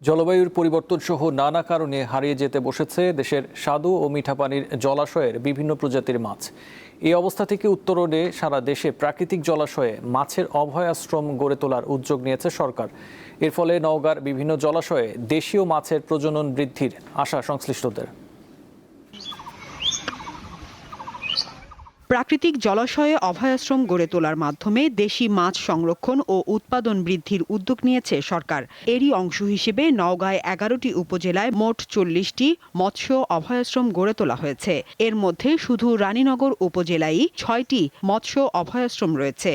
জলবায়ুর পরিবর্তন সহ নানা কারণে হারিয়ে যেতে বসেছে দেশের স্বাদু ও মিঠা পানির জলাশয়ের বিভিন্ন প্রজাতির মাছ। এই অবস্থা থেকে উত্তরণে সারা দেশে প্রাকৃতিক জলাশয়ে মাছের অভয়াশ্রম গড়ে তোলার উদ্যোগ নিয়েছে সরকার। এর ফলে নওগাঁর বিভিন্ন জলাশয়ে দেশীয় মাছের প্রজনন বৃদ্ধির আশা সংশ্লিষ্টদের। প্রাকৃতিক জলাশয়ে অভয়াশ্রম গড়ে তোলার মাধ্যমে দেশি মাছ সংরক্ষণ ও উৎপাদন বৃদ্ধির উদ্যোগ নিয়েছে সরকার। এরই অংশ হিসেবে নওগাঁয় ১১টি উপজেলায় মোট ৪০টি মৎস্য অভয়াশ্রম গড়ে তোলা হয়েছে। এর মধ্যে শুধু রানীনগর উপজেলায় ৬টি মৎস্য অভয়াশ্রম রয়েছে।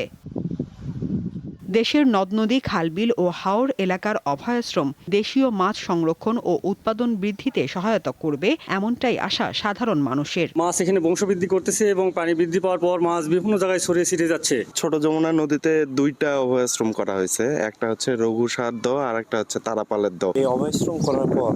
দেশের নদ-নদী, খালবিল ও হাওর এলাকার অভয়াশ্রম দেশীয় মাছ সংরক্ষণ ও উৎপাদন বৃদ্ধিতে সহায়তা করবে, এমনটাই আশা সাধারণ মানুষের। মাছ এখানে বংশবৃদ্ধি করতেছে এবং পানি বৃদ্ধি পাওয়ার পর মাছ বিভিন্ন জায়গায় ছড়িয়ে ছিটে যাচ্ছে। ছোট যমুনা নদীতে 2টা অভয়াশ্রম করা হয়েছে, একটা হচ্ছে রঘুসার দ আর একটা হচ্ছে তারাপালের দ। এই অভয়াশ্রম করার পর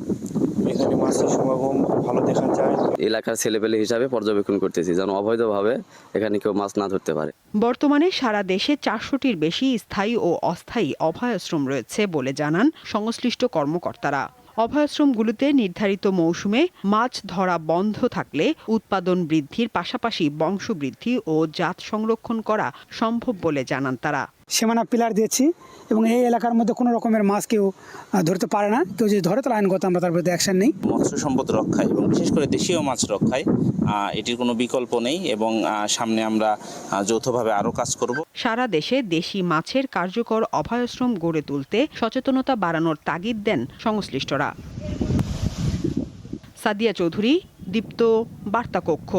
এখানে মাছের সমাগম ভালো দেখা যায়। এলাকার ছেলেপেলে হিসাবে পর্যবেক্ষণ করতেছি যেন অবৈধভাবে এখানে কেউ মাছ না ধরতে পারে। বর্তমানে সারা দেশে 400টির বেশি স্থায়ী ও অস্থায়ী অভয়াশ্রম রয়েছে বলে জানান সংশ্লিষ্ট কর্মকর্তারা। অভয়াশ্রমগুলোতে নির্ধারিত মৌসুমে মাছ ধরা বন্ধ থাকলে উৎপাদন বৃদ্ধির পাশাপাশি বংশবৃদ্ধি ও জাত সংরক্ষণ করা সম্ভব বলে জানান তারা। সীমানা পিলার দিয়েছি এবং এই এলাকার মধ্যে কোনো রকমের মাছ কেউ ধরতে পারে না। কেউ যদি ধরে তাহলে আইনগত আমরা তার বিরুদ্ধে অ্যাকশন নেই। মৎস্য সম্পদ রক্ষায় এবং বিশেষ করে দেশীয় মাছ রক্ষায় এটির কোনো বিকল্প নেই এবং সামনে আমরা যৌথভাবে আরও কাজ করব। সারা দেশে দেশি মাছের কার্যকর অভয়াশ্রম গড়ে তুলতে সচেতনতা বাড়ানোর তাগিদ দেন সংশ্লিষ্টরা। সাদিয়া চৌধুরী, দীপ্ত, বার্তা কক্ষ।